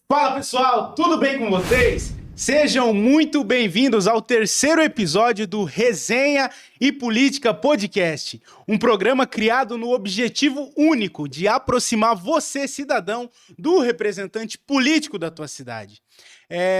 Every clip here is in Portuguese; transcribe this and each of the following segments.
Fala pessoal, tudo bem com vocês? Sejam muito bem-vindos ao terceiro episódio do Resenha e Política Podcast, um programa criado no objetivo único de aproximar você, cidadão, do representante político da tua cidade.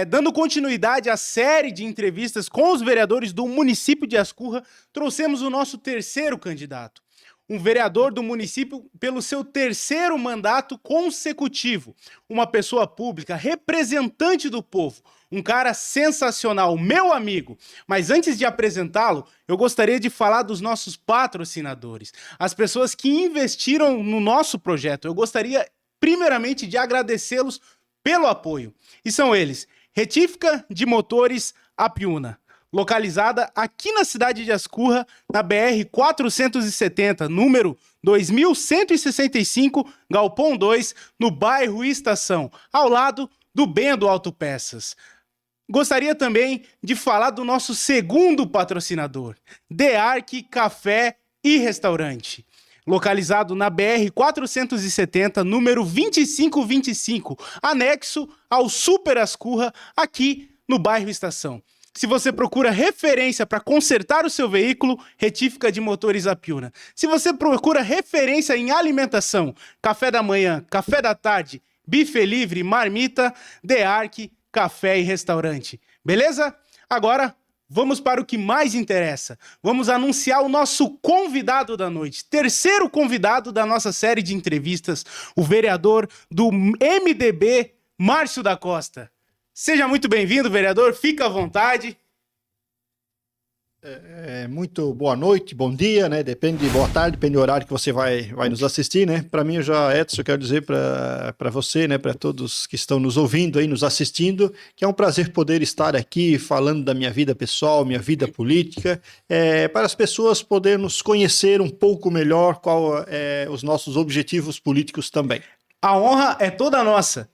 Dando continuidade à série de entrevistas com os vereadores do município de Ascurra, trouxemos o nosso terceiro candidato. Um vereador do município pelo seu terceiro mandato consecutivo. Uma pessoa pública, representante do povo. Um cara sensacional, meu amigo. Mas antes de apresentá-lo, eu gostaria de falar dos nossos patrocinadores. As pessoas que investiram no nosso projeto. Eu gostaria, primeiramente, de agradecê-los pelo apoio. E são eles: Retífica de Motores Apiúna, localizada aqui na cidade de Ascurra, na BR-470, número 2165, Galpão 2, no bairro Estação, ao lado do Bendo Autopeças. Gostaria também de falar do nosso segundo patrocinador, DEARC Café e Restaurante, localizado na BR-470, número 2525, anexo ao Super Ascurra, aqui no bairro Estação. Se você procura referência para consertar o seu veículo, Retífica de Motores Apiúna. Se você procura referência em alimentação, café da manhã, café da tarde, bife livre, marmita, DEARC, Café e Restaurante. Beleza? Agora, vamos para o que mais interessa. Vamos anunciar o nosso convidado da noite. Terceiro convidado da nossa série de entrevistas, o vereador do MDB, Márcio da Costa. Seja muito bem-vindo, vereador. Fica à vontade. Muito boa noite, bom dia, né? Boa tarde, depende do horário que você vai nos assistir, né? Para mim, Edson, eu quero dizer para você, né? Para todos que estão nos ouvindo aí, nos assistindo, que é um prazer poder estar aqui falando da minha vida pessoal, minha vida política, para as pessoas poderem nos conhecer um pouco melhor qual os nossos objetivos políticos também. A honra é toda nossa.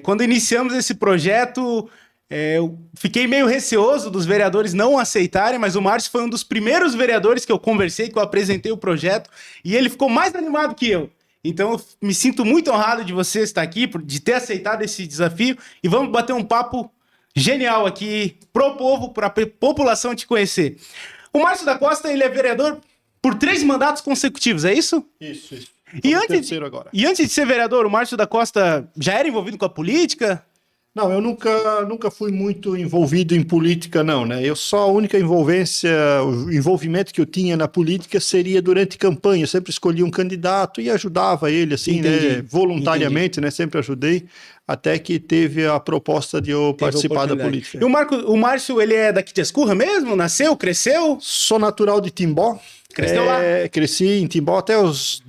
Quando iniciamos esse projeto, eu fiquei meio receoso dos vereadores não aceitarem, mas o Márcio foi um dos primeiros vereadores que eu conversei, que eu apresentei o projeto, e ele ficou mais animado que eu. Então eu me sinto muito honrado de você estar aqui, de ter aceitado esse desafio, e vamos bater um papo genial aqui pro povo, para a população te conhecer. O Márcio da Costa, ele é vereador por 3 mandatos consecutivos, é isso? Isso. E antes de ser vereador, o Márcio da Costa já era envolvido com a política? Não, eu nunca fui muito envolvido em política, não, né? A única o envolvimento que eu tinha na política seria durante campanha. Eu sempre escolhia um candidato e ajudava ele, assim, né? Voluntariamente, né? Sempre ajudei, até que teve a proposta de eu participar da política. E o Márcio, ele é daqui de Ascurra mesmo? Nasceu, cresceu? Sou natural de Timbó. Cresceu lá? Cresci em Timbó até os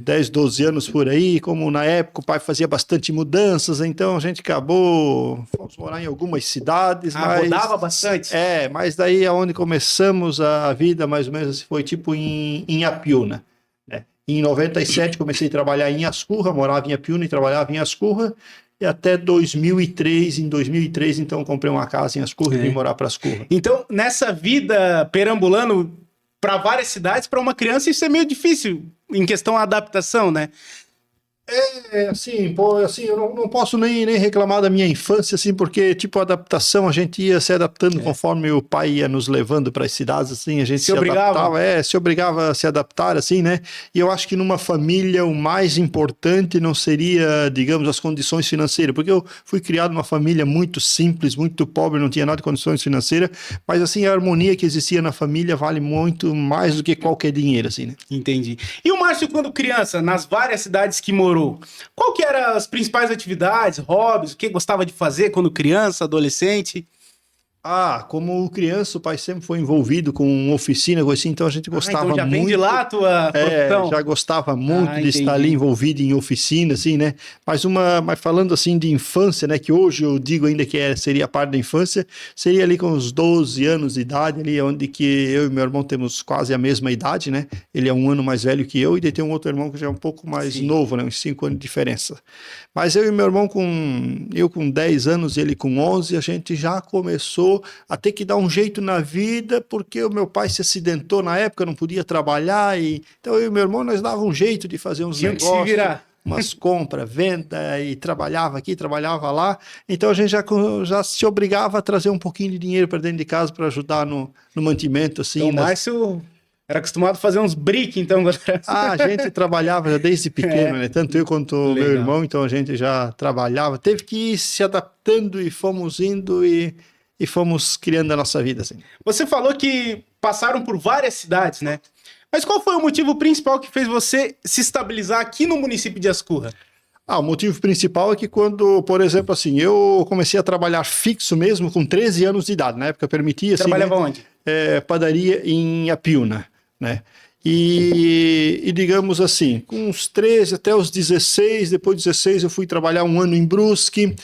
10, 12 anos por aí. Como na época o pai fazia bastante mudanças, então a gente fomos morar em algumas cidades. Mas rodava bastante? Mas daí é onde começamos a vida, mais ou menos, foi tipo em Apiúna. Né? Em 97 comecei a trabalhar em Ascurra, morava em Apiúna e trabalhava em Ascurra. E até 2003, em 2003, então comprei uma casa em Ascurra e vim morar para Ascurra. Então, nessa vida perambulando para várias cidades, para uma criança isso é meio difícil em questão da adaptação, né? Eu não posso nem reclamar da minha infância, assim, porque, tipo, a adaptação, a gente ia se adaptando conforme o pai ia nos levando para as cidades, assim, a gente se adaptava, se obrigava a se adaptar, assim, né? E eu acho que numa família o mais importante não seria, digamos, as condições financeiras, porque eu fui criado numa família muito simples, muito pobre, não tinha nada de condições financeiras, mas, assim, a harmonia que existia na família vale muito mais do que qualquer dinheiro, assim, né? Entendi. E o Márcio, quando criança, nas várias cidades que morou, qual que eram as principais atividades, hobbies, o que gostava de fazer quando criança, adolescente? Como criança, o pai sempre foi envolvido com oficina, coisa assim, então a gente gostava muito. Então já vem de lá a tua profissão? Já gostava muito de estar ali envolvido em oficina, assim, né? Mas falando assim de infância, né? Que hoje eu digo ainda que seria parte da infância, seria ali com uns 12 anos de idade, ali onde que eu e meu irmão temos quase a mesma idade, né? Ele é um ano mais velho que eu, e daí tem um outro irmão que já é um pouco mais novo, né? Uns 5 anos de diferença. Mas eu e meu irmão, eu com 10 anos, ele com 11, a gente já começou a ter que dar um jeito na vida, porque o meu pai se acidentou na época, não podia trabalhar, então eu e meu irmão, nós dava um jeito de fazer uns negócios. Que se virar. umas compras, venda, e trabalhava aqui, trabalhava lá. Então a gente já se obrigava a trazer um pouquinho de dinheiro para dentro de casa para ajudar no mantimento, assim. Então, o Márcio era acostumado a fazer uns brick, então. A gente trabalhava já desde pequeno, né? Tanto eu quanto o meu irmão, então a gente já trabalhava. Teve que ir se adaptando e fomos indo e fomos criando a nossa vida, assim. Você falou que passaram por várias cidades, né? Mas qual foi o motivo principal que fez você se estabilizar aqui no município de Ascurra? O motivo principal é que quando, por exemplo, assim, eu comecei a trabalhar fixo mesmo com 13 anos de idade. Na época permitia, assim, trabalhava onde? Padaria em Apiúna, né? E digamos assim, com uns 13 até os 16, depois de 16 eu fui trabalhar um ano em Brusque,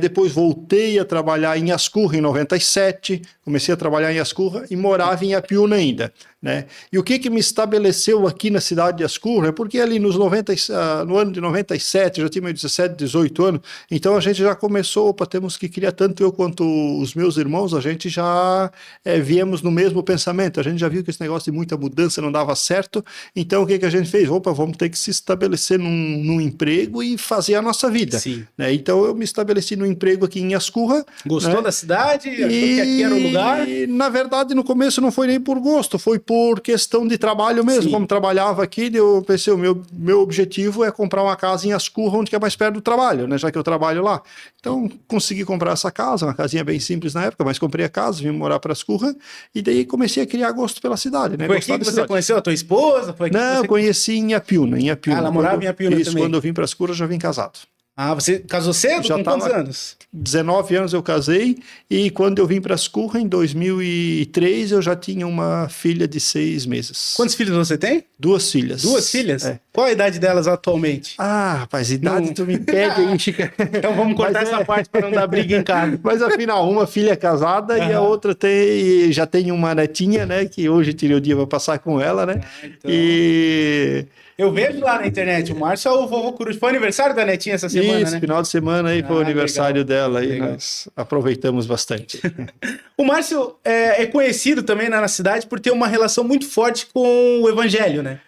depois voltei a trabalhar em Ascurra em 97, comecei a trabalhar em Ascurra e morava em Apiúna ainda, né? E o que me estabeleceu aqui na cidade de Ascurra é porque ali no ano de 97, já tinha meus 17, 18 anos, então a gente já começou, temos que criar, tanto eu quanto os meus irmãos, a gente já viemos no mesmo pensamento, a gente já viu que esse negócio de muita mudança não dava certo, então o que a gente fez? Vamos ter que se estabelecer num emprego e fazer a nossa vida. Sim. Né? Então eu me estabeleci no emprego aqui em Ascurra. Gostou, né, da cidade? Achou que aqui era o lugar? E na verdade no começo não foi nem por gosto, foi por questão de trabalho mesmo. Sim. Como trabalhava aqui, eu pensei, o meu objetivo é comprar uma casa em Ascurra, onde é mais perto do trabalho, né? Já que eu trabalho lá. Então consegui comprar essa casa, uma casinha bem simples na época, mas comprei a casa, vim morar para Ascurra e daí comecei a criar gosto pela cidade. Né? Foi aqui que você conheceu a tua esposa? Foi aqui não, conheci em Apiúna. Ela morava em Apiúna também? Quando eu vim para Ascurra já vim casado. Você casou cedo? Já com quantos anos? 19 anos eu casei e quando eu vim para Ascurra, em 2003, eu já tinha uma filha de 6 meses. Quantos filhos você tem? 2 filhas. 2 filhas? Qual a idade delas atualmente? Rapaz, idade tu me pede aí, Chica. Então vamos cortar essa parte para não dar briga em casa. Mas afinal, uma filha é casada e a outra já tem uma netinha, né? Que hoje tirei o dia para passar com ela, né? Então... Eu vejo lá na internet, o Márcio é o vovô Coruja. Foi aniversário da netinha essa semana, né? Final de semana aí foi o aniversário dela e nós aproveitamos bastante. O Márcio é conhecido também na cidade por ter uma relação muito forte com o evangelho, né?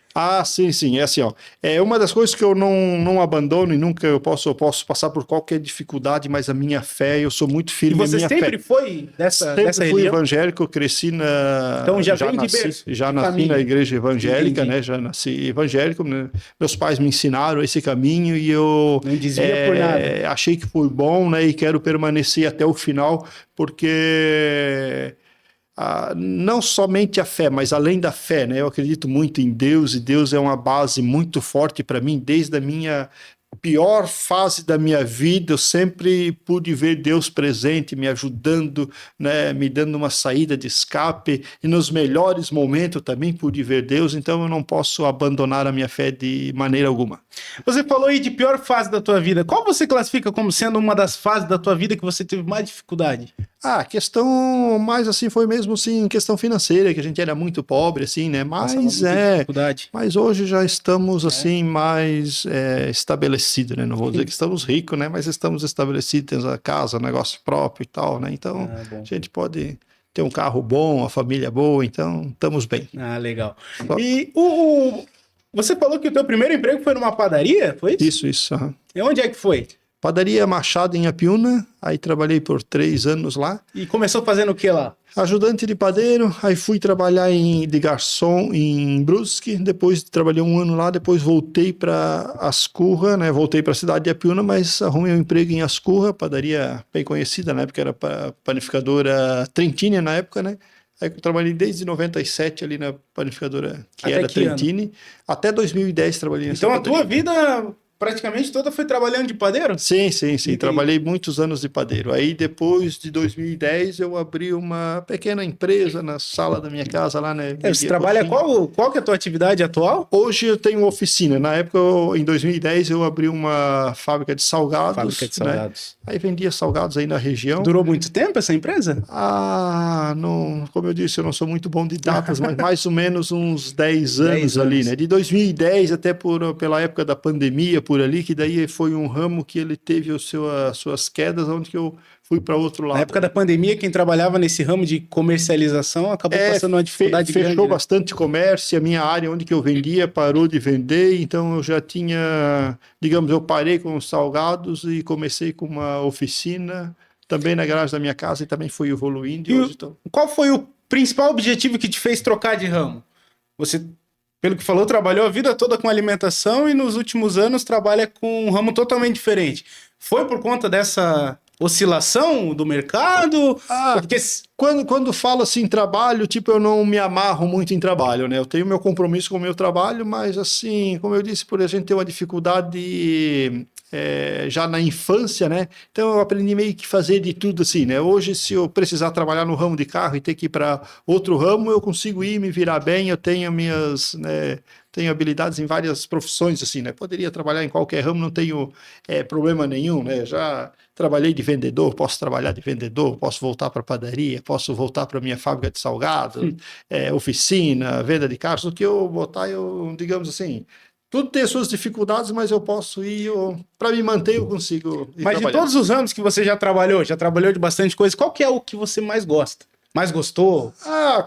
Sim. É assim, ó. É uma das coisas que eu não abandono e nunca eu posso passar por qualquer dificuldade, mas a minha fé, eu sou muito firme na minha fé. E você sempre foi dessa fui evangélico, cresci na... Então já vem de berço. Já nasci na igreja evangélica, né? Já nasci evangélico, né? Meus pais me ensinaram esse caminho e eu não desvia por nada. Achei que foi bom, né? E quero permanecer até o final, porque... não somente a fé, mas além da fé, né? Eu acredito muito em Deus e Deus é uma base muito forte para mim. Desde a minha pior fase da minha vida, eu sempre pude ver Deus presente, me ajudando, né? Me dando uma saída de escape, e nos melhores momentos também pude ver Deus, então eu não posso abandonar a minha fé de maneira alguma. Você falou aí de pior fase da tua vida. Qual você classifica como sendo uma das fases da tua vida que você teve mais dificuldade? A questão mais assim foi mesmo assim, questão financeira, que a gente era muito pobre assim, né? Mas hoje já estamos assim mais estabelecidos, né? Não vou dizer que estamos ricos, né? Mas estamos estabelecidos, temos a casa, negócio próprio e tal, né? Então a gente pode ter um carro bom, uma família boa, então estamos bem. Legal. E você falou que o teu primeiro emprego foi numa padaria, foi isso? Isso. Uhum. E onde é que foi? Padaria Machado em Apiúna, aí trabalhei por 3 anos lá. E começou fazendo o que lá? Ajudante de padeiro, aí fui trabalhar de garçom em Brusque, depois trabalhei 1 ano lá, depois voltei para Ascurra, né? Voltei para a cidade de Apiúna, mas arrumei um emprego em Ascurra, padaria bem conhecida na época, era panificadora Trentini na época, né? Aí eu trabalhei desde 97 ali na panificadora que era Trentini, até 2010 trabalhei nessa padaria. Então a tua vida... praticamente toda foi trabalhando de padeiro? Sim. Trabalhei muitos anos de padeiro. Aí depois de 2010 eu abri uma pequena empresa na sala da minha casa lá, né? Você trabalha qual que é a tua atividade atual? Hoje eu tenho oficina. Na época, em 2010, eu abri uma fábrica de salgados. Né? Aí vendia salgados aí na região. Durou muito tempo essa empresa? Não, como eu disse, eu não sou muito bom de datas, mas mais ou menos uns 10 anos ali, né? De 2010 até pela época da pandemia, por ali, que daí foi um ramo que ele teve as suas quedas, onde que eu fui para outro lado. Na época da pandemia, quem trabalhava nesse ramo de comercialização acabou passando uma dificuldade grande. Fechou bastante comércio, a minha área onde que eu vendia parou de vender, então eu já tinha, digamos, eu parei com os salgados e comecei com uma oficina, também na garagem da minha casa, e também fui evoluindo. Qual foi o principal objetivo que te fez trocar de ramo? Você, pelo que falou, trabalhou a vida toda com alimentação e nos últimos anos trabalha com um ramo totalmente diferente. Foi por conta dessa oscilação do mercado? Porque quando falo assim trabalho, tipo, eu não me amarro muito em trabalho, né? Eu tenho meu compromisso com o meu trabalho, mas assim, como eu disse, por exemplo, ter uma dificuldade já na infância, né? Então eu aprendi meio que fazer de tudo assim, né? Hoje, se eu precisar trabalhar no ramo de carro e ter que ir para outro ramo, eu consigo ir, me virar bem, eu tenho minhas, né, tenho habilidades em várias profissões, assim, né? Poderia trabalhar em qualquer ramo, não tenho problema nenhum, né? Já trabalhei de vendedor, posso trabalhar de vendedor, posso voltar para padaria, posso voltar para minha fábrica de salgado, oficina, venda de carros, o que eu botar, eu, digamos assim, tudo tem suas dificuldades, mas eu posso ir, para me manter eu consigo ir. Mas de todos os ramos que você já trabalhou de bastante coisa, qual que é o que você mais gosta? Mais gostou?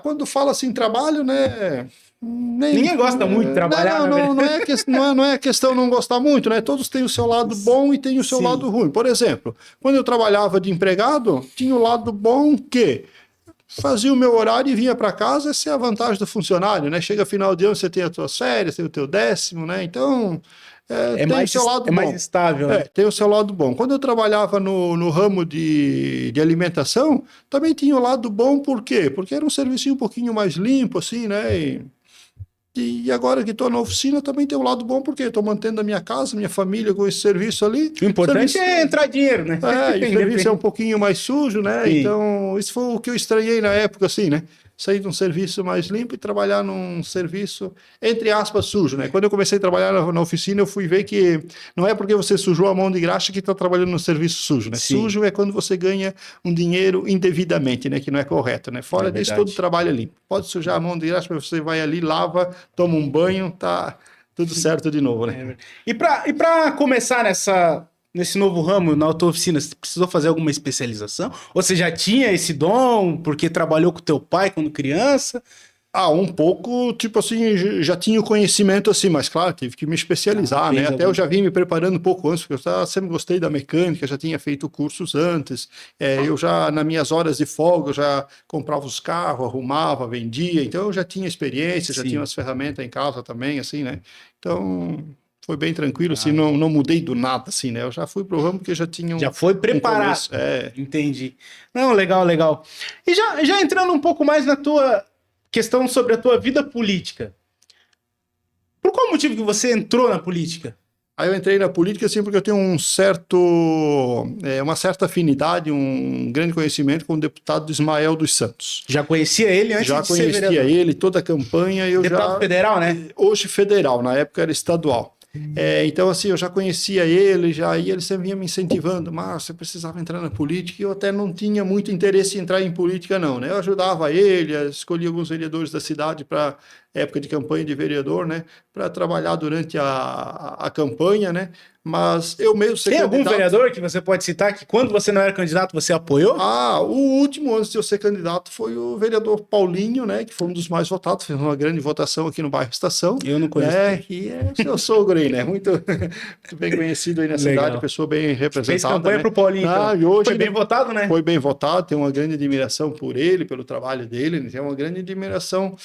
Quando fala assim trabalho, né? Ninguém gosta muito de trabalhar, não é questão de não gostar muito, né? Todos têm o seu lado bom e têm o seu lado ruim. Por exemplo, quando eu trabalhava de empregado, tinha o lado bom que fazia o meu horário e vinha para casa. Essa é a vantagem do funcionário, né? Chega final de ano, você tem as suas férias, tem o teu 10º, né? Então, tem o seu lado bom. Mais estável. Né? Tem o seu lado bom. Quando eu trabalhava no ramo de alimentação, também tinha o lado bom, por quê? Porque era um serviço um pouquinho mais limpo, assim, né? E agora que estou na oficina também tem um lado bom, porque estou mantendo a minha casa, minha família com esse serviço ali. O importante é entrar dinheiro, né? E o serviço é um pouquinho mais sujo, né? Sim. Então, isso foi o que eu estranhei na época, assim, né? Sair de um serviço mais limpo e trabalhar num serviço, entre aspas, sujo, né? Quando eu comecei a trabalhar na oficina, eu fui ver que não é porque você sujou a mão de graxa que está trabalhando num serviço sujo, né? Sim. Sujo é quando você ganha um dinheiro indevidamente, né? Que não é correto, né? Fora disso, todo trabalho é limpo. Pode sujar a mão de graxa, mas você vai ali, lava, toma um banho, tá tudo certo de novo, né? E para começar nesse novo ramo, na auto-oficina, você precisou fazer alguma especialização? Ou você já tinha esse dom porque trabalhou com teu pai quando criança? Um pouco, tipo assim, já tinha o conhecimento assim, mas claro, tive que me especializar, né? Até eu já vim me preparando um pouco antes, porque eu sempre gostei da mecânica, já tinha feito cursos antes, eu já, nas minhas horas de folga, eu já comprava os carros, arrumava, vendia, então eu já tinha experiência, já tinha as ferramentas em casa também, assim, né? Então... foi bem tranquilo, assim, não mudei do nada, assim, né? Eu já fui pro ramo porque já tinha já foi preparado. Entendi. Não, legal. E já entrando um pouco mais na tua questão sobre a tua vida política. Por qual motivo que você entrou na política? Eu entrei na política, assim, porque eu tenho uma certa afinidade, um grande conhecimento com o deputado Ismael dos Santos. Já conhecia ele antes de ser vereador? Já conhecia ele, toda a campanha. Deputado federal, né? Hoje federal, na época era estadual. Então, assim, eu já conhecia ele, e ele sempre vinha me incentivando, mas você precisava entrar na política, e eu até não tinha muito interesse em entrar em política, não, né? Eu ajudava ele, escolhia alguns vereadores da cidade para época de campanha de vereador, né? Para trabalhar durante a campanha, né? Mas eu mesmo ser candidato... Tem algum vereador que você pode citar que quando você não era candidato você apoiou? O último antes de eu ser candidato foi o vereador Paulinho, né? Que foi um dos mais votados, fez uma grande votação aqui no bairro Estação. Eu não conheço. E é seu sogro aí, né? Muito bem conhecido aí na cidade, pessoa bem representada. Fez campanha pro Paulinho, então. E hoje foi bem votado, né? Foi bem votado, tenho uma grande admiração por ele, pelo trabalho dele, tem uma grande admiração...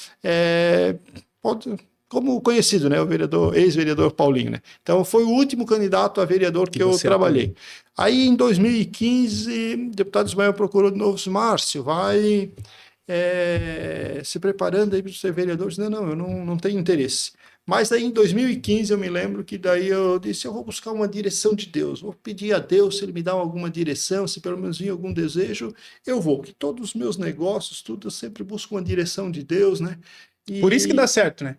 como conhecido, né, o ex-vereador Paulinho, né? Então foi o último candidato a vereador que eu trabalhei. Aí em 2015, o deputado Ismael procurou de novo, Márcio, vai se preparando aí para ser vereador. Eu não tenho interesse. Mas aí em 2015 eu me lembro que daí eu disse, eu vou buscar uma direção de Deus, vou pedir a Deus se ele me dá alguma direção, se pelo menos vir algum desejo, eu vou. Que todos os meus negócios, tudo, eu sempre busco uma direção de Deus, né? Por isso que dá certo, né?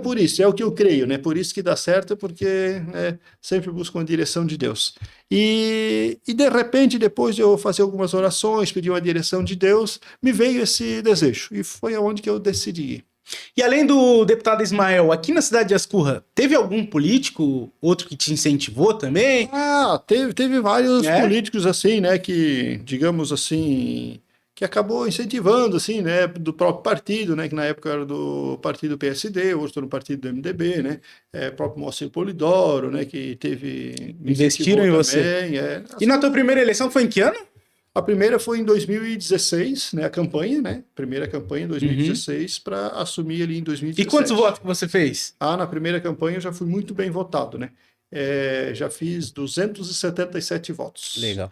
Por isso, é o que eu creio, né? Por isso que dá certo, porque sempre busco uma direção de Deus. E de repente, depois de eu fazer algumas orações, pedir uma direção de Deus, me veio esse desejo. E foi aonde que eu decidi ir. E além do deputado Ismael, aqui na cidade de Ascurra, teve algum político, outro que te incentivou também? Teve vários políticos assim, né, que, digamos assim, que acabou incentivando, assim, né, do próprio partido, né, que na época era do partido PSD, hoje estou no partido do MDB, né, próprio Moacir Polidoro, né, que teve... Investiram em você. Assim, e na tua primeira eleição foi em que ano? A primeira foi em 2016, né, a campanha, né, primeira campanha em 2016, para assumir ali em 2017. E quantos votos que você fez? Na primeira campanha eu já fui muito bem votado, né, já fiz 277 votos. Legal.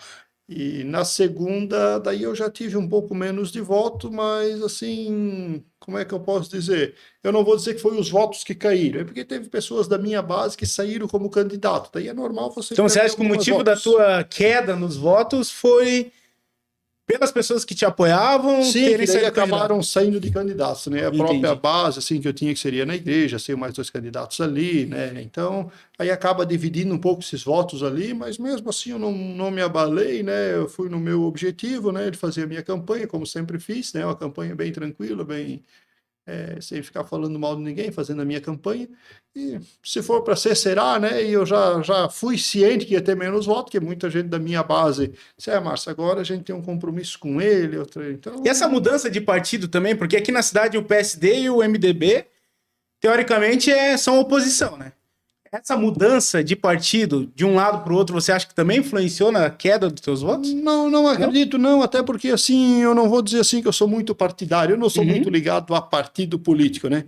E na segunda, daí eu já tive um pouco menos de voto, mas assim, como é que eu posso dizer? Eu não vou dizer que foi os votos que caíram, é porque teve pessoas da minha base que saíram como candidato, daí é normal você... Então você acha que o motivo da tua queda nos votos foi pelas pessoas que te apoiavam? Sim, que daí acabaram saindo de candidatos, né? A própria base, assim, que eu tinha que seria na igreja, ser mais 2 candidatos ali, né? Então, aí acaba dividindo um pouco esses votos ali, mas mesmo assim eu não me abalei, né? Eu fui no meu objetivo, né? De fazer a minha campanha, como sempre fiz, né? Uma campanha bem tranquila, bem... sem ficar falando mal de ninguém, fazendo a minha campanha, e se for para ser, será, né, e eu já fui ciente que ia ter menos votos, porque muita gente da minha base disse, Márcio, agora a gente tem um compromisso com ele, então... E essa mudança de partido também, porque aqui na cidade o PSD e o MDB, teoricamente, são oposição, né? Essa mudança de partido, de um lado para o outro, você acha que também influenciou na queda dos teus votos? Não acredito, não, até porque, assim, eu não vou dizer assim que eu sou muito partidário, eu não sou muito ligado a partido político, né?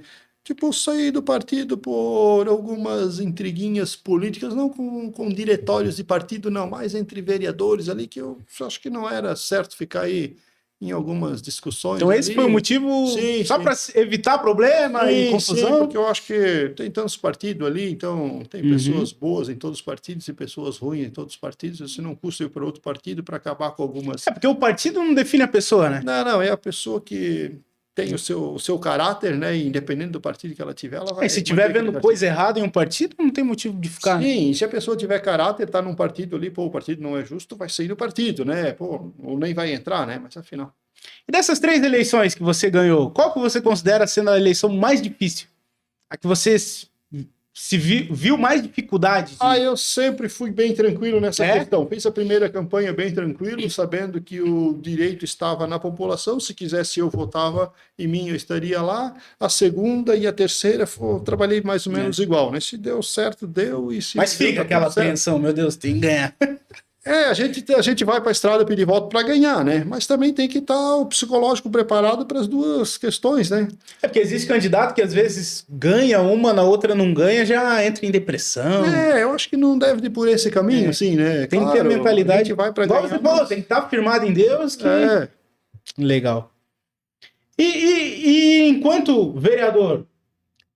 Tipo, saí do partido por algumas intriguinhas políticas, não com diretórios de partido, não, mas entre vereadores ali, que eu acho que não era certo ficar aí em algumas discussões. Então esse foi o motivo só para evitar problema e confusão? Sim, porque eu acho que tem tantos partidos ali, então tem pessoas boas em todos os partidos e pessoas ruins em todos os partidos, você não custa ir para outro partido para acabar com algumas... porque o partido não define a pessoa, né? Não, é a pessoa que tem o seu caráter, né, independente do partido que ela tiver, ela vai... se tiver vendo coisa errada em um partido, não tem motivo de ficar. Sim, se a pessoa tiver caráter, tá num partido ali, o partido não é justo, vai sair do partido, né, ou nem vai entrar, né, mas afinal... E dessas 3 eleições que você ganhou, qual que você considera sendo a eleição mais difícil? A que você viu mais dificuldade? Eu sempre fui bem tranquilo nessa questão. Fiz a primeira campanha bem tranquilo, sabendo que o direito estava na população. Se quisesse eu votava em mim, eu estaria lá. A segunda e a terceira, trabalhei mais ou menos igual, né? Se deu certo, deu. E se Mas fica aquela apreensão, meu Deus, tem que ganhar. A gente vai para a estrada pedir voto para ganhar, né? Mas também tem que estar o psicológico preparado para as duas questões, né? Porque existe candidato que às vezes ganha uma, na outra não ganha, já entra em depressão. Eu acho que não deve ir por esse caminho, assim, né? Tem que ter a mentalidade. A gente vai para ganhar. Você falou, tem que estar firmado em Deus. Legal. E enquanto vereador,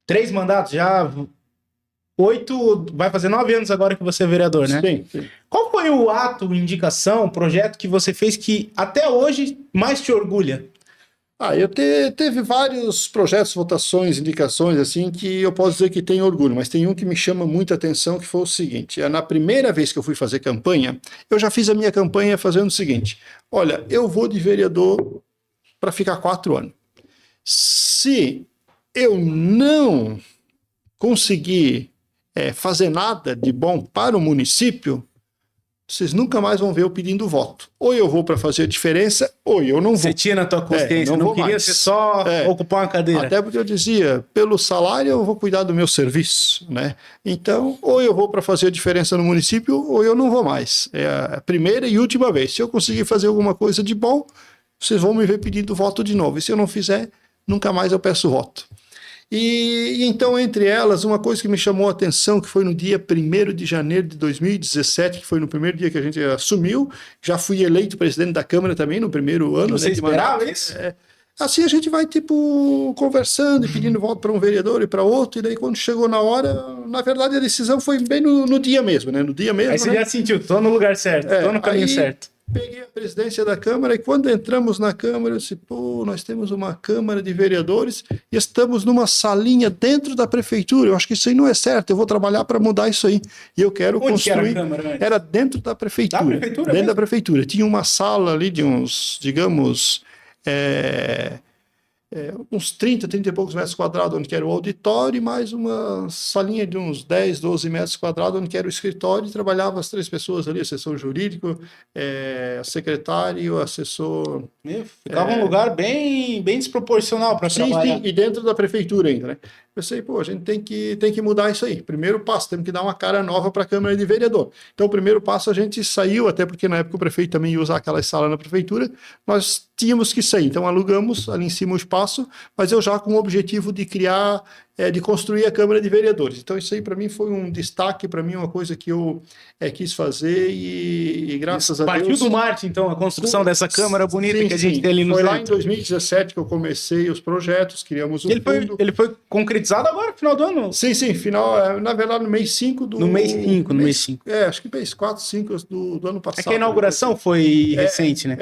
3 mandatos já... 8, vai fazer 9 anos agora que você é vereador, né? Sim. Qual foi o ato, indicação, projeto que você fez que até hoje mais te orgulha? Teve vários projetos, votações, indicações, assim, que eu posso dizer que tenho orgulho, mas tem um que me chama muita atenção, que foi o seguinte, na primeira vez que eu fui fazer campanha, eu já fiz a minha campanha fazendo o seguinte, olha, eu vou de vereador para ficar 4 anos. Se eu não conseguir fazer nada de bom para o município, vocês nunca mais vão ver eu pedindo voto. Ou eu vou para fazer a diferença, ou eu não vou. Você tinha na tua consciência, não queria mais. Ser só ocupar uma cadeira. Até porque eu dizia, pelo salário eu vou cuidar do meu serviço, né? Então, ou eu vou para fazer a diferença no município, ou eu não vou mais. É a primeira e última vez. Se eu conseguir fazer alguma coisa de bom, vocês vão me ver pedindo voto de novo. E se eu não fizer, nunca mais eu peço voto. E então, entre elas, uma coisa que me chamou a atenção, que foi no dia 1º de janeiro de 2017, que foi no primeiro dia que a gente assumiu, já fui eleito presidente da Câmara também no primeiro ano. Você esperava isso? Assim a gente vai, conversando e pedindo voto para um vereador e para outro, e daí quando chegou na hora, na verdade a decisão foi bem no dia mesmo, né? No dia mesmo. Aí você já sentiu, tô no lugar certo, tô no caminho certo. Peguei a presidência da Câmara e quando entramos na Câmara, eu disse, nós temos uma Câmara de Vereadores e estamos numa salinha dentro da Prefeitura. Eu acho que isso aí não é certo, eu vou trabalhar para mudar isso aí. E eu quero construir... Era a Câmara? Era dentro da Prefeitura. Da Prefeitura dentro mesmo? da Prefeitura. Tinha uma sala ali de uns, digamos... uns 30 e poucos metros quadrados, onde que era o auditório, e mais uma salinha de uns 10, 12 metros quadrados, onde que era o escritório, e trabalhavam as 3 pessoas ali, assessor jurídico, secretário, assessor... Ficava um lugar bem desproporcional para trabalhar. Sim, e dentro da prefeitura ainda, né? Pensei, a gente tem que mudar isso aí. Primeiro passo, temos que dar uma cara nova para a Câmara de Vereador. Então, o primeiro passo, a gente saiu, até porque na época o prefeito também ia usar aquela sala na prefeitura, nós tínhamos que sair. Então, alugamos ali em cima o espaço, mas eu já com o objetivo de criar, de construir a Câmara de Vereadores. Então, isso aí para mim foi um destaque, para mim uma coisa que eu quis fazer e graças a Deus... Partiu do Marte, então, a construção dessa Câmara bonita que a gente tem ali no centro. Foi lá em 2017 que eu comecei os projetos, criamos o fundo. Ele foi concretizado agora, no final do ano? Sim, final, na verdade, no mês 5 do... No mês 5. Acho que mês 4, 5 do ano passado. É que a inauguração foi recente, né?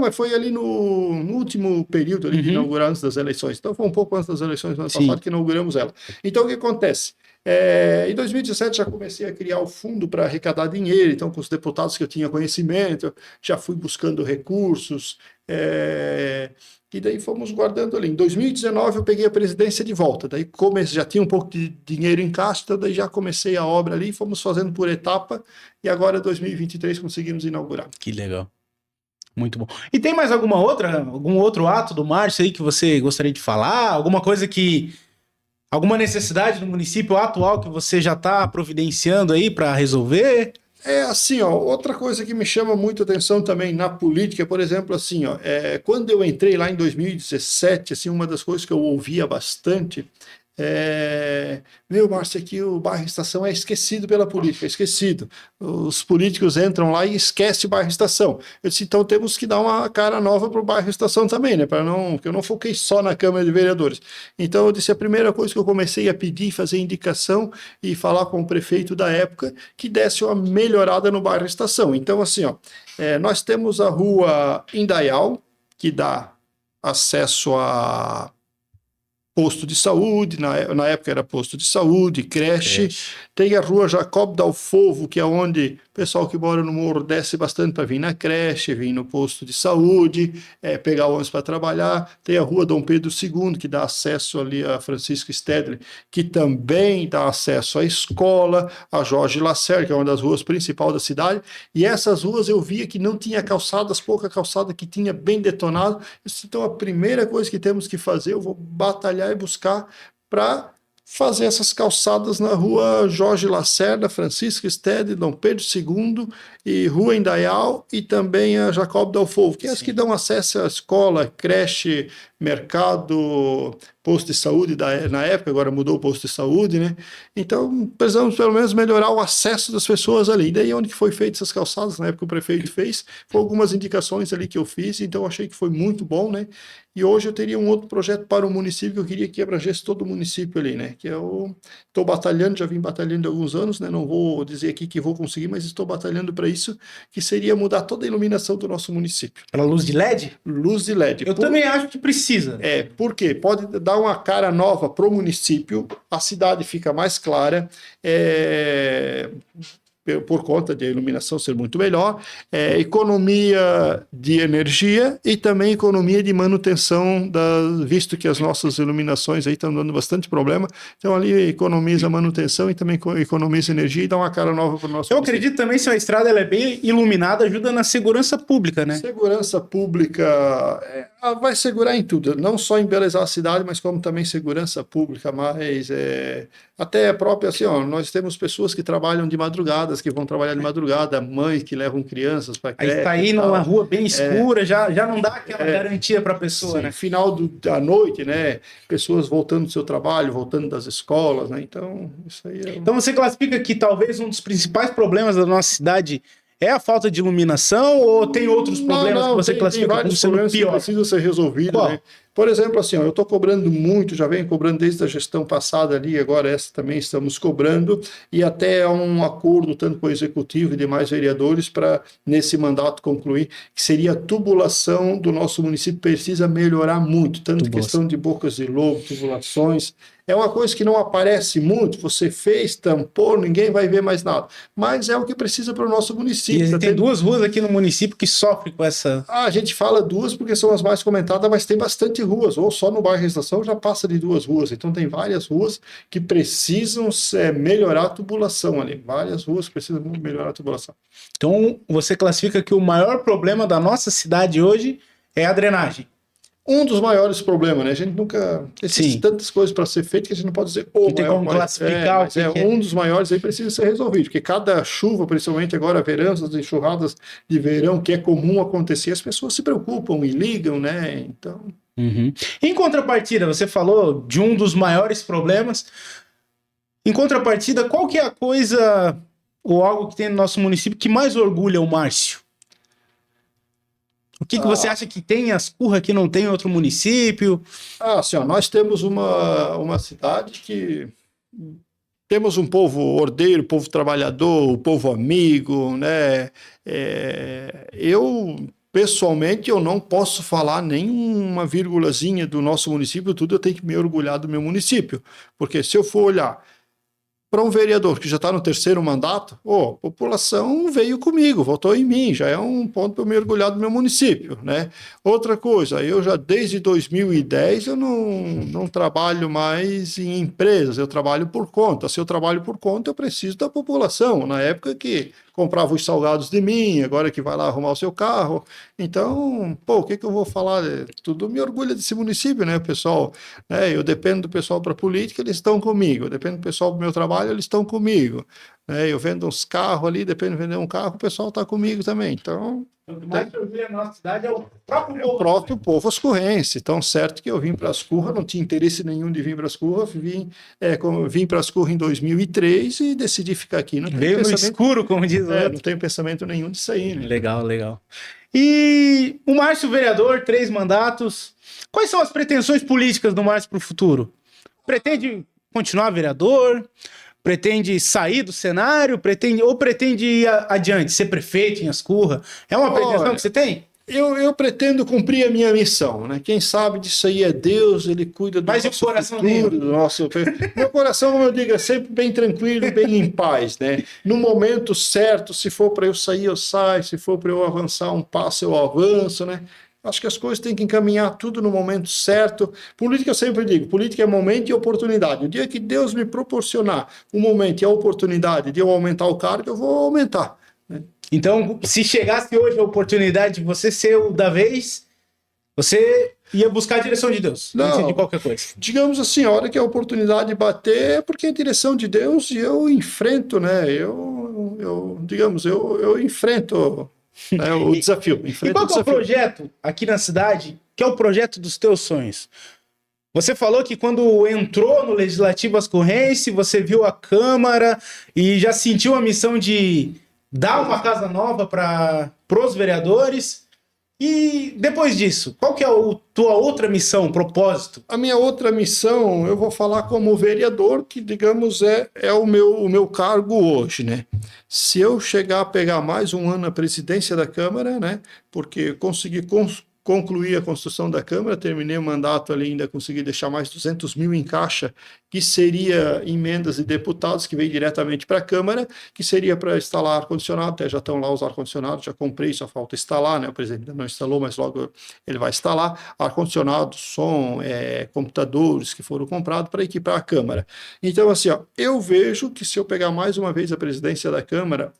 Mas foi ali no último período ali de inaugurar antes das eleições. Então, foi um pouco antes das eleições do ano passado que inauguramos ela. Então, o que acontece? Em 2017 já comecei a criar o fundo para arrecadar dinheiro, então com os deputados que eu tinha conhecimento, já fui buscando recursos, e daí fomos guardando ali. Em 2019 eu peguei a presidência de volta, daí já tinha um pouco de dinheiro em caixa, então daí já comecei a obra ali, fomos fazendo por etapa, e agora em 2023 conseguimos inaugurar. Que legal. Muito bom. E tem mais algum outro ato do Márcio aí que você gostaria de falar? Alguma necessidade do município atual que você já está providenciando aí para resolver? Outra coisa que me chama muito atenção também na política, por exemplo, quando eu entrei lá em 2017, uma das coisas que eu ouvia bastante Márcio, aqui o bairro Estação é esquecido pela política, é esquecido. Os políticos entram lá e esquecem o bairro Estação. Eu disse, então temos que dar uma cara nova para o bairro Estação também, né? Porque eu não foquei só na Câmara de Vereadores. Então eu disse, a primeira coisa que eu comecei a pedir, fazer indicação e falar com o prefeito da época, que desse uma melhorada no bairro Estação. Então nós temos a rua Indaial, que dá acesso a posto de saúde, na época era posto de saúde, creche. Tem a rua Jacob Dalfovo, que é onde o pessoal que mora no morro desce bastante para vir na creche, vir no posto de saúde, pegar ônibus para trabalhar. Tem a rua Dom Pedro II, que dá acesso ali a Francisco Stedley, que também dá acesso à escola, a Jorge Lacerda, que é uma das ruas principais da cidade. E essas ruas eu via que não tinha calçadas, pouca calçada que tinha bem detonado. Então a primeira coisa que temos que fazer, eu vou batalhar e buscar para fazer essas calçadas na rua Jorge Lacerda, Francisco Stede, Dom Pedro II e Rua Indaial e também a Jacob Dalfovo, que é as que dão acesso à escola, creche, mercado, posto de saúde na época, agora mudou o posto de saúde, né? Então, precisamos pelo menos melhorar o acesso das pessoas ali. E daí onde que foi feito essas calçadas, na época o prefeito fez, foi algumas indicações ali que eu fiz, então eu achei que foi muito bom, né? E hoje eu teria um outro projeto para o município que eu queria que abrangesse todo o município ali, né? Que eu estou batalhando, já vim batalhando há alguns anos, né? Não vou dizer aqui que vou conseguir, mas estou batalhando para isso, que seria mudar toda a iluminação do nosso município. Para luz de LED? Luz de LED. Eu também acho que precisa. Por quê? Pode dar uma cara nova para o município, a cidade fica mais clara, por conta de a iluminação ser muito melhor, economia de energia e também economia de manutenção, visto que as nossas iluminações aí estão dando bastante problema, então ali economiza manutenção e também economiza energia e dá uma cara nova para o nosso município. Acredito também, se a estrada ela é bem iluminada, ajuda na segurança pública, né? Segurança pública vai segurar em tudo, não só embelezar a cidade, mas como também segurança pública, mas até própria, nós temos pessoas que trabalham de madrugadas, que vão trabalhar de madrugada, mães que levam crianças para creche. Aí está aí numa rua bem escura, já não dá aquela garantia para a pessoa, né? Final da noite, né? Pessoas voltando do seu trabalho, voltando das escolas, né? Então, isso aí Então você classifica que talvez um dos principais problemas da nossa cidade é a falta de iluminação ou tem outros problemas que você classifica como sendo pior? Que precisam ser resolvidos, né? Por exemplo, eu estou cobrando muito, já venho cobrando desde a gestão passada ali, agora essa também estamos cobrando, e até um acordo tanto com o Executivo e demais vereadores para, nesse mandato, concluir, que seria a tubulação do nosso município, precisa melhorar muito, tanto questão de bocas de lobo, tubulações, É uma coisa que não aparece muito, você fez, tampou, ninguém vai ver mais nada. Mas é o que precisa para o nosso município. E tem 2 ruas aqui no município que sofrem com essa... A gente fala 2 porque são as mais comentadas, mas tem bastante ruas, ou só no bairro Estação já passa de 2 ruas. Então tem várias ruas que precisam melhorar a tubulação ali. Várias ruas precisam melhorar a tubulação. Então você classifica que o maior problema da nossa cidade hoje é a drenagem. Um dos maiores problemas, né? A gente nunca... Existem tantas coisas para ser feito que a gente não pode dizer não tem como classificar o que é. Um dos maiores aí precisa ser resolvido, porque cada chuva, principalmente agora verão, as enxurradas de verão, que é comum acontecer, as pessoas se preocupam e ligam, né? Então... Em contrapartida, você falou de um dos maiores problemas. Em contrapartida, qual que é a coisa ou algo que tem no nosso município que mais orgulha o Márcio? O que você acha que tem as curras que não tem em outro município? Assim, ó, nós temos uma cidade que temos um povo ordeiro, povo trabalhador, povo amigo, né? Pessoalmente, eu não posso falar nenhuma vírgulazinha do nosso município, tudo eu tenho que me orgulhar do meu município, porque se eu for olhar para um vereador que já está no 3º mandato, a população veio comigo, votou em mim, já é um ponto para eu me orgulhar do meu município, né? Outra coisa, eu já desde 2010 eu não trabalho mais em empresas, eu trabalho por conta. Se eu trabalho por conta, eu preciso da população. Na época que comprava os salgados de mim, agora que vai lá arrumar o seu carro. Então, o que eu vou falar? Tudo me orgulha desse município, né, pessoal? Eu dependo do pessoal para política, eles estão comigo. Eu dependo do pessoal do meu trabalho, eles estão comigo. Eu vendo uns carros ali, depende de vender um carro, o pessoal está comigo também. Então... O que mais orgulha na nossa cidade é o próprio povo. O próprio povo ascurrense. Então, certo que eu vim para Ascurra, não tinha interesse nenhum de vir para Ascurra, vim para Ascurra em 2003 e decidi ficar aqui. Veio no escuro, como diz o outro. Não tenho pensamento nenhum disso aí. Né? Legal. E o Márcio vereador, 3 mandatos. Quais são as pretensões políticas do Márcio para o futuro? Pretende continuar vereador? Pretende sair do cenário? Pretende ir adiante, ser prefeito em Ascurra? É uma pretensão que você tem? Eu pretendo cumprir a minha missão, né? Quem sabe disso aí é Deus, ele cuida do nosso futuro, do nosso... Meu coração, como eu digo, é sempre bem tranquilo, bem em paz, né? No momento certo, se for para eu sair, eu saio, se for para eu avançar um passo, eu avanço, né? Acho que as coisas têm que encaminhar tudo no momento certo. Política, eu sempre digo, política é momento e oportunidade. O dia que Deus me proporcionar o momento e a oportunidade de eu aumentar o cargo, eu vou aumentar. Né? Então, se chegasse hoje a oportunidade de você ser o da vez, você ia buscar a direção de Deus, antes de qualquer coisa. Digamos assim, a hora que a oportunidade bater, é porque é a direção de Deus e eu enfrento, né? Eu enfrento... o desafio. E qual é o projeto aqui na cidade, que é o projeto dos teus sonhos? Você falou que quando entrou no Legislativo Ascurrense, você viu a Câmara e já sentiu a missão de dar uma casa nova para os vereadores. E depois disso, qual que é a tua outra missão, propósito? A minha outra missão, eu vou falar como vereador, que digamos é o meu cargo hoje, né? Se eu chegar a pegar mais um ano na presidência da Câmara, né? Porque consegui concluir a construção da Câmara, terminei o mandato ali, ainda consegui deixar mais 200 mil em caixa, que seria emendas de deputados que veio diretamente para a Câmara, que seria para instalar ar-condicionado, até já estão lá os ar-condicionados, já comprei, só falta instalar, né? O presidente ainda não instalou, mas logo ele vai instalar, ar-condicionado, som, computadores que foram comprados para equipar a Câmara. Então, assim, eu vejo que se eu pegar mais uma vez a presidência da Câmara,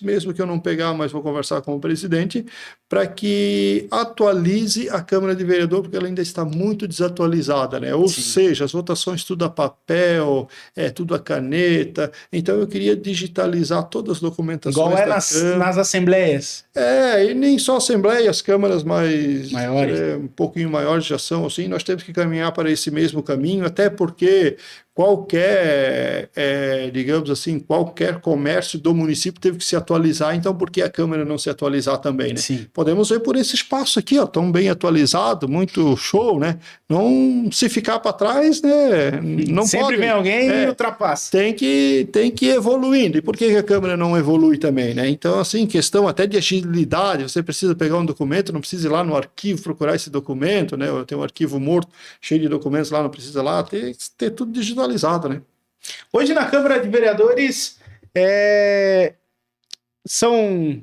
mesmo que eu não pegar, mas vou conversar com o presidente, para que atualize a Câmara de Vereador, porque ela ainda está muito desatualizada, né? Ou seja, as votações tudo a papel, tudo a caneta. Então eu queria digitalizar todas as documentações. Igual nas assembleias. E nem só assembleia, as câmaras maiores. Um pouquinho maiores já são assim. Nós temos que caminhar para esse mesmo caminho, até porque qualquer, digamos assim, qualquer comércio do município teve que se atualizar, então por que a Câmara não se atualizar também, né? Sim. Podemos ver por esse espaço aqui, ó, tão bem atualizado, muito show, né? Não se ficar para trás, né? Não Sempre pode, vem alguém e ultrapassa. tem que ir evoluindo. E por que a Câmara não evolui também, né? Então, assim, questão até de agilidade, você precisa pegar um documento, não precisa ir lá no arquivo procurar esse documento, né? Tem um arquivo morto, cheio de documentos lá, não precisa lá, tem que ter tudo digitalizado, né? Hoje na Câmara de Vereadores são,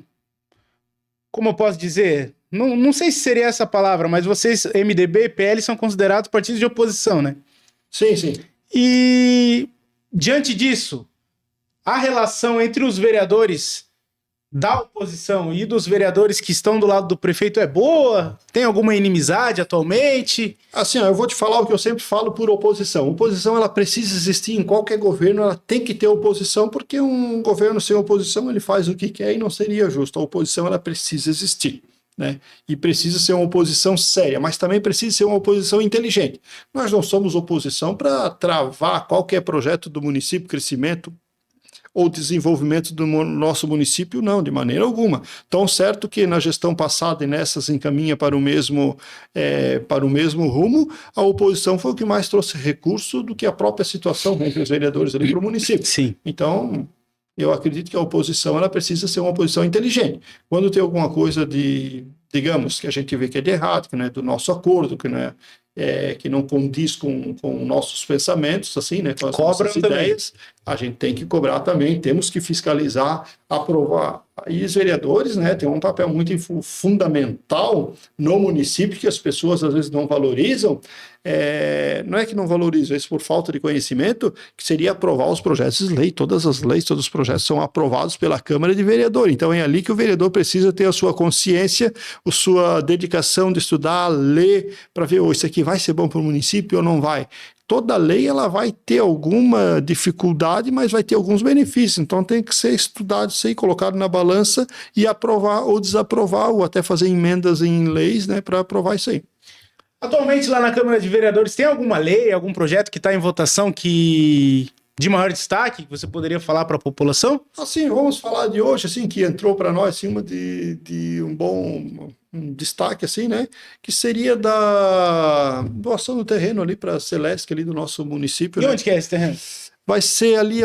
como eu posso dizer, não sei se seria essa palavra, mas vocês, MDB e PL, são considerados partidos de oposição, né? Sim, sim. E diante disso, a relação entre os vereadores da oposição e dos vereadores que estão do lado do prefeito é boa? Tem alguma inimizade atualmente? Assim, ó, eu vou te falar o que eu sempre falo por oposição. Oposição, ela precisa existir em qualquer governo, ela tem que ter oposição, porque um governo sem oposição, ele faz o que quer e não seria justo. A oposição, ela precisa existir, né? E precisa ser uma oposição séria, mas também precisa ser uma oposição inteligente. Nós não somos oposição para travar qualquer projeto do município, crescimento ou desenvolvimento do nosso município, não, de maneira alguma. Tão certo que na gestão passada e nessas encaminha para o mesmo rumo, a oposição foi o que mais trouxe recurso do que a própria situação entre os vereadores ali para o município. Sim. Então, eu acredito que a oposição ela precisa ser uma oposição inteligente. Quando tem alguma coisa digamos, que a gente vê que é de errado, que não é do nosso acordo, que não que não condiz com nossos pensamentos, assim, né, com as nossas ideias, a gente tem que cobrar também, temos que fiscalizar, aprovar. E os vereadores, né, têm um papel muito fundamental no município que as pessoas às vezes não valorizam. Não é que não valorizam, isso por falta de conhecimento, que seria aprovar os projetos de lei. Todas as leis, todos os projetos são aprovados pela Câmara de Vereadores. Então é ali que o vereador precisa ter a sua consciência, a sua dedicação de estudar, ler, para ver, isso aqui vai ser bom para o município ou não vai. Toda lei ela vai ter alguma dificuldade, mas vai ter alguns benefícios. Então tem que ser estudado isso aí, colocado na balança e aprovar ou desaprovar, ou até fazer emendas em leis, né, para aprovar isso aí. Atualmente lá na Câmara de Vereadores tem alguma lei, algum projeto que está em votação de maior destaque que você poderia falar para a população? Assim, vamos falar de hoje, assim, que entrou para nós assim, uma de um bom destaque, assim, né? Que seria da doação do terreno ali para a Celesc, ali do nosso município. E né? onde que é esse terreno? Vai ser ali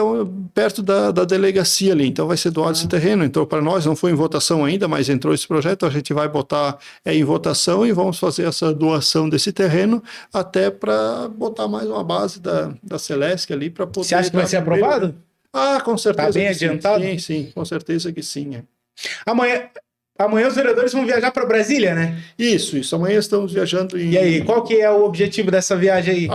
perto da delegacia ali, então vai ser doado esse terreno. Entrou para nós, não foi em votação ainda, mas entrou esse projeto, a gente vai botar em votação e vamos fazer essa doação desse terreno até para botar mais uma base da Celesc ali para poder... Você acha que vai ser aprovado? Ah, com certeza. Tá bem adiantado? Sim, sim, com certeza que sim. Amanhã os vereadores vão viajar para Brasília, né? Isso. Amanhã estamos viajando em... E aí, qual que é o objetivo dessa viagem aí?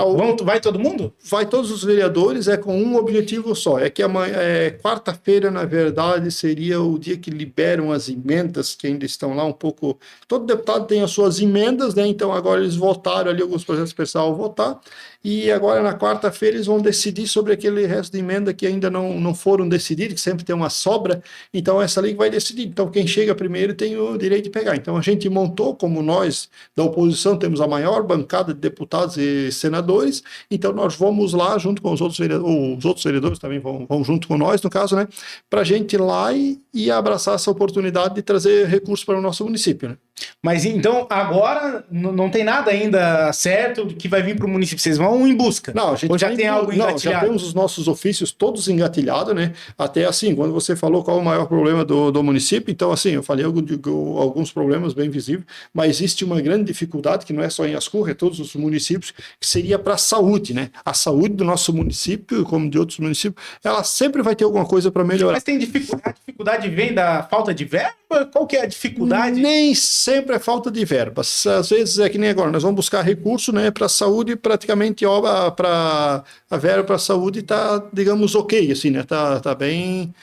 Vai todo mundo? Vai todos os vereadores, com um objetivo só. É que amanhã, quarta-feira, na verdade, seria o dia que liberam as emendas, que ainda estão lá um pouco... Todo deputado tem as suas emendas, né? Então agora eles votaram ali, alguns projetos precisavam votar, e agora na quarta-feira eles vão decidir sobre aquele resto de emenda que ainda não foram decididos, que sempre tem uma sobra, então essa lei vai decidir. Então quem chega primeiro tem o direito de pegar. Então a gente montou, como nós da oposição temos a maior bancada de deputados e senadores, então nós vamos lá junto com os outros vereadores também vão junto com nós, no caso, né, para a gente ir lá e abraçar essa oportunidade de trazer recursos para o nosso município, né? Mas então agora não tem nada ainda certo que vai vir para o município, vocês vão em busca? Não, a gente ou já tem algo engatilhado? Não, já temos os nossos ofícios todos engatilhados, né? Até assim, quando você falou qual é o maior problema do município, então assim, eu falei alguns problemas bem visíveis, mas existe uma grande dificuldade, que não é só em Ascurra, é todos os municípios, que seria para a saúde, né? A saúde do nosso município, como de outros municípios, ela sempre vai ter alguma coisa para melhorar. Mas tem dificuldade? A dificuldade vem da falta de verba? Qual que é a dificuldade? Nem sempre é falta de verba. Às vezes é que nem agora, nós vamos buscar recurso, né, para a saúde, praticamente a verba para a saúde está, digamos, ok, assim, né, tá bem,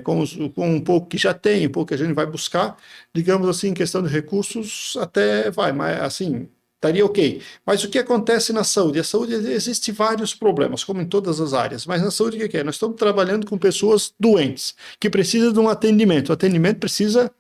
com um pouco que já tem, um pouco que a gente vai buscar, digamos assim, em questão de recursos, até vai, mas assim, estaria ok. Mas o que acontece na saúde? A saúde existe vários problemas, como em todas as áreas, mas na saúde o que é? Nós estamos trabalhando com pessoas doentes, que precisam de um atendimento. O atendimento precisa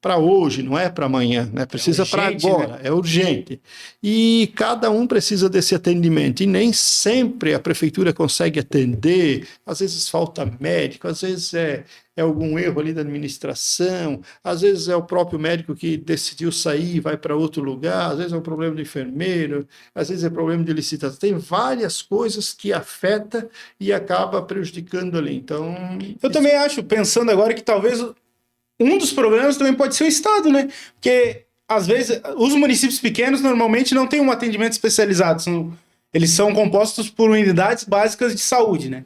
para hoje, não é para amanhã, né? Precisa para agora, né? É urgente. E cada um precisa desse atendimento, e nem sempre a prefeitura consegue atender, às vezes falta médico, às vezes é algum erro ali da administração, às vezes é o próprio médico que decidiu sair e vai para outro lugar, às vezes é um problema do enfermeiro, às vezes é problema de licitação. Tem várias coisas que afeta e acaba prejudicando ali. Então, eu também acho, pensando agora, que talvez um dos problemas também pode ser o Estado, né? Porque, às vezes, os municípios pequenos normalmente não têm um atendimento especializado. Eles são compostos por unidades básicas de saúde, né?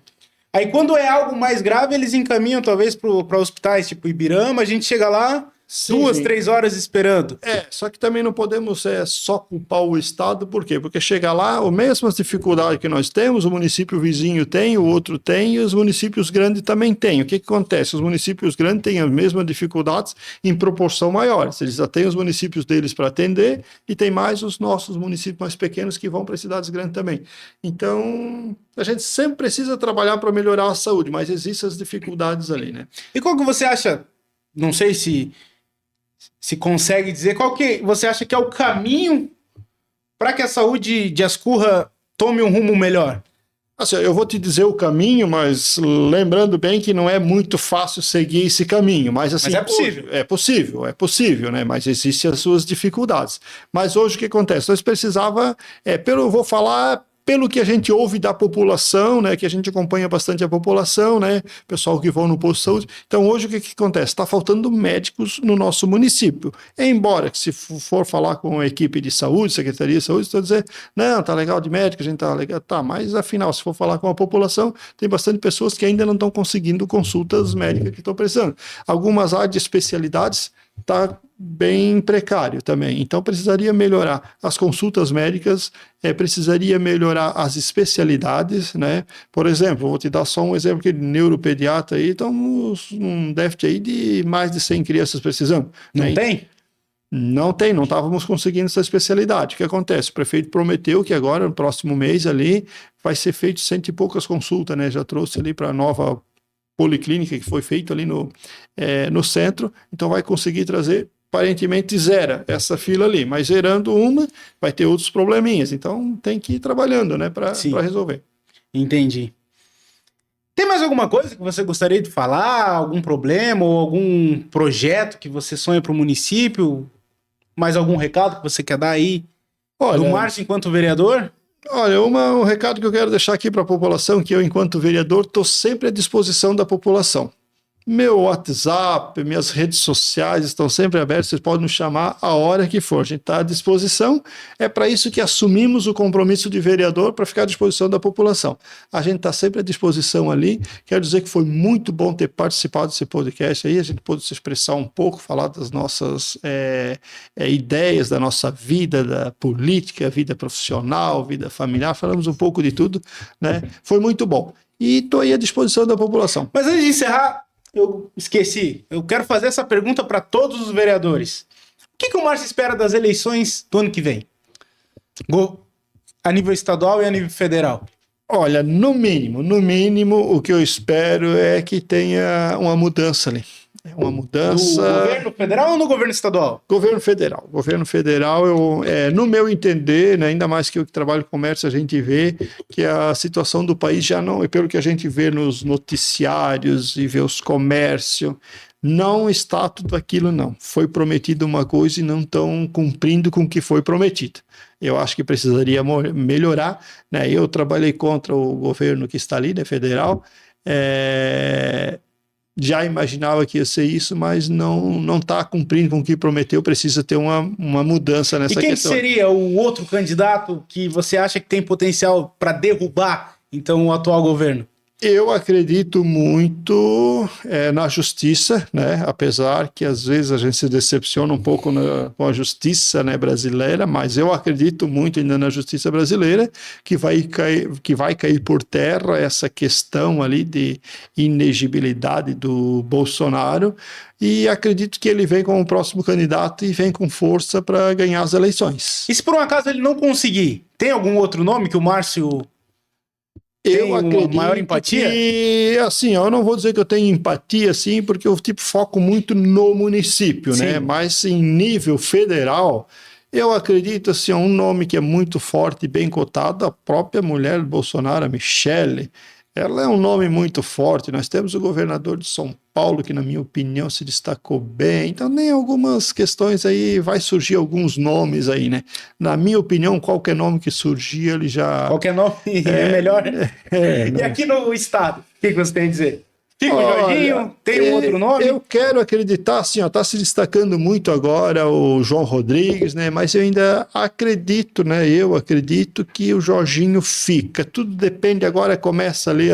Aí, quando é algo mais grave, eles encaminham, talvez, para hospitais tipo Ibirama. A gente chega lá, sim, 2-3 horas esperando. Só que também não podemos só culpar o Estado. Por quê? Porque chega lá, as mesmas dificuldades que nós temos, o município vizinho tem, o outro tem, e os municípios grandes também têm. O que acontece? Os municípios grandes têm as mesmas dificuldades em proporção maiores. Eles já têm os municípios deles para atender, e tem mais os nossos municípios mais pequenos que vão para as cidades grandes também. Então, a gente sempre precisa trabalhar para melhorar a saúde, mas existem as dificuldades ali, né? E qual que você acha, não sei se consegue dizer, qual que você acha que é o caminho para que a saúde de Ascurra tome um rumo melhor? Assim, eu vou te dizer o caminho, mas lembrando bem que não é muito fácil seguir esse caminho. Mas, assim, mas é possível. É possível, né? Mas existem as suas dificuldades. Mas hoje o que acontece? Nós precisava, vou falar pelo que a gente ouve da população, né, que a gente acompanha bastante a população, né, pessoal que vão no posto de saúde. Então, hoje, o que acontece? Está faltando médicos no nosso município. Embora que, se for falar com a equipe de saúde, Secretaria de Saúde, estão dizendo, não, tá legal de médico, a gente tá legal. Tá, mas afinal, se for falar com a população, tem bastante pessoas que ainda não estão conseguindo consultas médicas que estão precisando. Algumas áreas de especialidades está bem precário também. Então, precisaria melhorar as consultas médicas, precisaria melhorar as especialidades, né? Por exemplo, vou te dar só um exemplo aqui de neuropediatra aí, estamos num déficit aí de mais de 100 crianças precisando. Não né? tem? Não estávamos conseguindo essa especialidade. O que acontece? O prefeito prometeu que agora, no próximo mês ali, vai ser feito 100 e poucas consultas, né? Já trouxe ali para a nova policlínica que foi feita ali no centro, então vai conseguir trazer, aparentemente zera essa fila ali, mas zerando uma, vai ter outros probleminhas, então tem que ir trabalhando, né, para resolver. Entendi. Tem mais alguma coisa que você gostaria de falar? Algum problema ou algum projeto que você sonha para o município? Mais algum recado que você quer dar aí? Do Márcio enquanto vereador? Olha, um recado que eu quero deixar aqui para a população, que eu, enquanto vereador, estou sempre à disposição da população. Meu WhatsApp, minhas redes sociais estão sempre abertas, vocês podem nos chamar a hora que for, a gente está à disposição. É para isso que assumimos o compromisso de vereador, para ficar à disposição da população. A gente está sempre à disposição ali. Quero dizer que foi muito bom ter participado desse podcast aí, a gente pôde se expressar um pouco, falar das nossas ideias, da nossa vida, da política, vida profissional, vida familiar, falamos um pouco de tudo, né? Foi muito bom. E estou aí à disposição da população. Mas antes de encerrar, eu esqueci. Eu quero fazer essa pergunta para todos os vereadores. O que o Márcio espera das eleições do ano que vem? A nível estadual e a nível federal? Olha, no mínimo, o que eu espero é que tenha uma mudança ali. Uma mudança... No governo federal ou no governo estadual? Governo federal. Governo federal, no meu entender, né, ainda mais que eu que trabalho com comércio, a gente vê que a situação do país já não, e pelo que a gente vê nos noticiários e vê os comércios, não está tudo aquilo, não. Foi prometido uma coisa e não estão cumprindo com o que foi prometido. Eu acho que precisaria melhorar, né? Eu trabalhei contra o governo que está ali, né, federal, já imaginava que ia ser isso, mas não está cumprindo com o que prometeu, precisa ter uma mudança nessa questão. E quem seria o outro candidato que você acha que tem potencial para derrubar, então, o atual governo? Eu acredito muito na justiça, né? Apesar que às vezes a gente se decepciona um pouco com a justiça, né, brasileira, mas eu acredito muito ainda na justiça brasileira, que vai cair por terra essa questão ali de inegibilidade do Bolsonaro, e acredito que ele vem como próximo candidato e vem com força para ganhar as eleições. E se por um acaso ele não conseguir, tem algum outro nome que o Márcio Tem uma maior empatia? E assim, eu não vou dizer que eu tenho empatia, assim, porque eu foco muito no município, né? Mas em nível federal, eu acredito, assim, um nome que é muito forte e bem cotado, a própria mulher do Bolsonaro, a Michelle. Ela é um nome muito forte. Nós temos o governador de São Paulo, que, na minha opinião, se destacou bem. Então, nem algumas questões aí, vai surgir alguns nomes aí, né? Na minha opinião, qualquer nome que surgir, ele já... Qualquer nome é melhor. E aqui no estado, o que você tem a dizer? Fica o Jorginho? Tem um outro nome? Eu quero acreditar, assim, ó, tá se destacando muito agora o João Rodrigues, né? Mas eu ainda acredito, né? Eu acredito que o Jorginho fica. Tudo depende agora, começa ali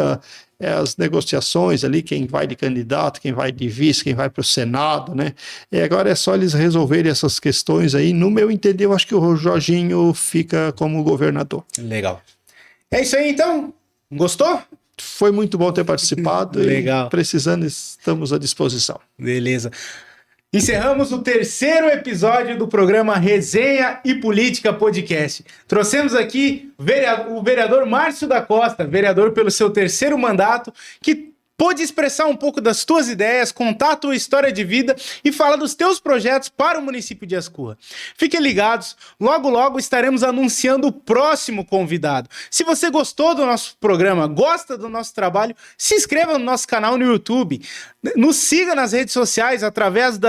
as negociações ali, quem vai de candidato, quem vai de vice, quem vai para o Senado, né? E agora é só eles resolverem essas questões aí. No meu entender, eu acho que o Jorginho fica como governador. Legal. É isso aí, então? Gostou? Foi muito bom ter participado. Legal. E precisando, estamos à disposição. Beleza. Encerramos o terceiro episódio do programa Resenha e Política Podcast. Trouxemos aqui o vereador Márcio da Costa, vereador pelo seu terceiro mandato, que pôde expressar um pouco das tuas ideias, contar a tua história de vida e falar dos teus projetos para o município de Ascurra. Fiquem ligados, logo logo estaremos anunciando o próximo convidado. Se você gostou do nosso programa, gosta do nosso trabalho, se inscreva no nosso canal no YouTube, nos siga nas redes sociais através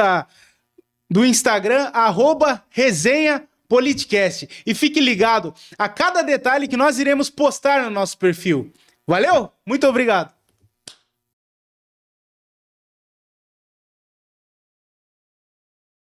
do Instagram, @resenhapoliticast, e fique ligado a cada detalhe que nós iremos postar no nosso perfil. Valeu? Muito obrigado!